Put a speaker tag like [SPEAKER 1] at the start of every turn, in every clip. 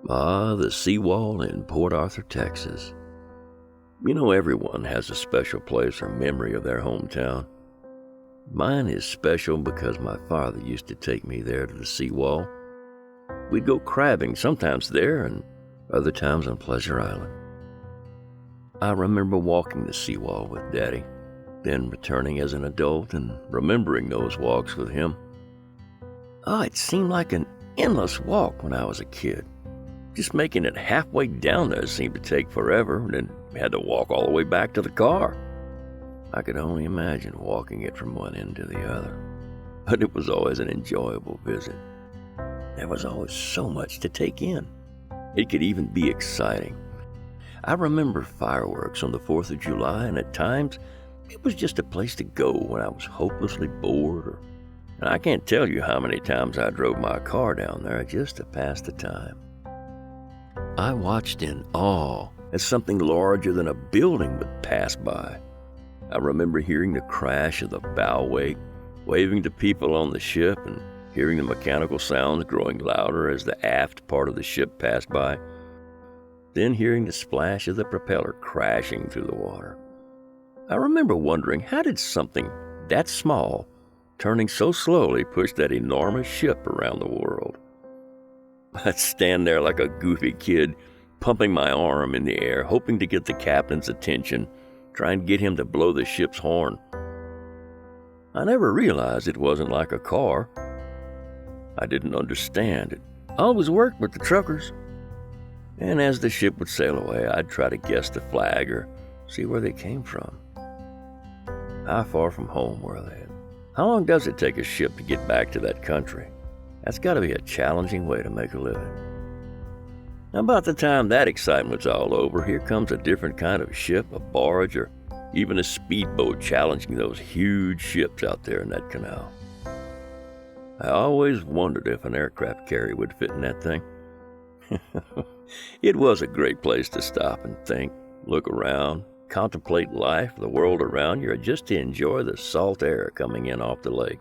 [SPEAKER 1] Ah, the Seawall in Port Arthur, Texas. You know, everyone has a special place or memory of their hometown. Mine is special because my father used to take me there to the Seawall. We'd go crabbing, sometimes there and other times on Pleasure Island. I remember walking the Seawall with Daddy, then returning as an adult and remembering those walks with him. It seemed like an endless walk when I was a kid. Just making it halfway down there seemed to take forever, and then we had to walk all the way back to the car. I could only imagine walking it from one end to the other, but it was always an enjoyable visit. There was always so much to take in. It could even be exciting. I remember fireworks on the 4th of July, and at times it was just a place to go when I was hopelessly bored. And I can't tell you how many times I drove my car down there just to pass the time. I watched in awe as something larger than a building would pass by. I remember hearing the crash of the bow wake, waving to people on the ship, and hearing the mechanical sounds growing louder as the aft part of the ship passed by. Then hearing the splash of the propeller crashing through the water. I remember wondering, how did something that small, turning so slowly, push that enormous ship around the world? I'd stand there like a goofy kid, pumping my arm in the air, hoping to get the captain's attention, trying to get him to blow the ship's horn. I never realized it wasn't like a car. I didn't understand it. I always worked with the truckers. And as the ship would sail away, I'd try to guess the flag or see where they came from. How far from home were they? How long does it take a ship to get back to that country? That's got to be a challenging way to make a living. About the time that excitement's all over, here comes a different kind of ship, a barge, or even a speedboat challenging those huge ships out there in that canal. I always wondered if an aircraft carrier would fit in that thing. It was a great place to stop and think, look around, contemplate life, the world around you, or just to enjoy the salt air coming in off the lake.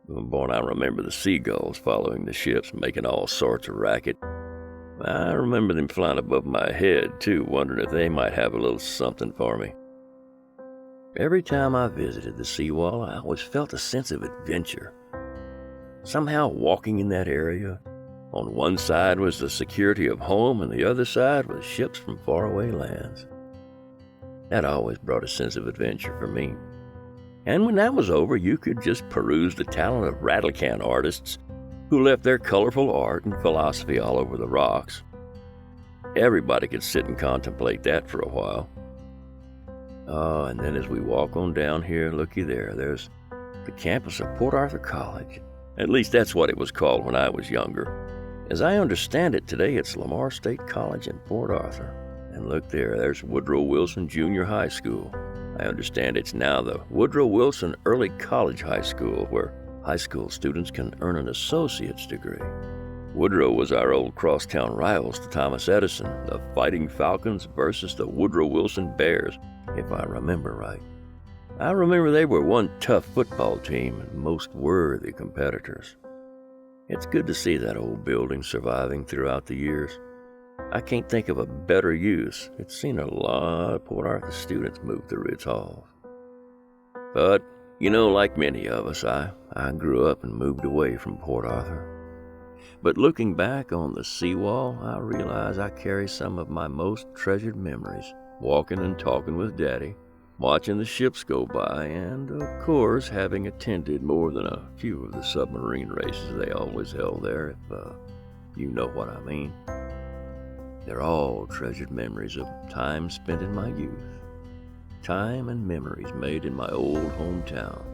[SPEAKER 1] Boy, I remember the seagulls following the ships, making all sorts of racket. I remember them flying above my head, too, wondering if they might have a little something for me. Every time I visited the Seawall, I always felt a sense of adventure. Somehow walking in that area, on one side was the security of home, and the other side was ships from faraway lands. That always brought a sense of adventure for me. And when that was over, you could just peruse the talent of rattle-can artists who left their colorful art and philosophy all over the rocks. Everybody could sit and contemplate that for a while. And then as we walk on down here, looky there, there's the campus of Port Arthur College. At least that's what it was called when I was younger. As I understand it today, it's Lamar State College in Port Arthur. And look there, there's Woodrow Wilson Junior High School. I understand it's now the Woodrow Wilson Early College High School, where high school students can earn an associate's degree. Woodrow was our old crosstown rivals to Thomas Edison, the Fighting Falcons versus the Woodrow Wilson Bears, if I remember right. I remember they were one tough football team and most worthy competitors. It's good to see that old building surviving throughout the years. I can't think of a better use. It's seen a lot of Port Arthur students move through its halls. But, you know, like many of us, I grew up and moved away from Port Arthur. But looking back on the Seawall, I realize I carry some of my most treasured memories, walking and talking with Daddy, watching the ships go by, and, of course, having attended more than a few of the submarine races they always held there, if you know what I mean. They're all treasured memories of time spent in my youth. Time and memories made in my old hometown,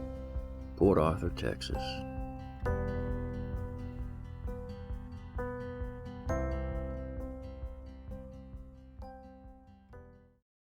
[SPEAKER 1] Port Arthur, Texas.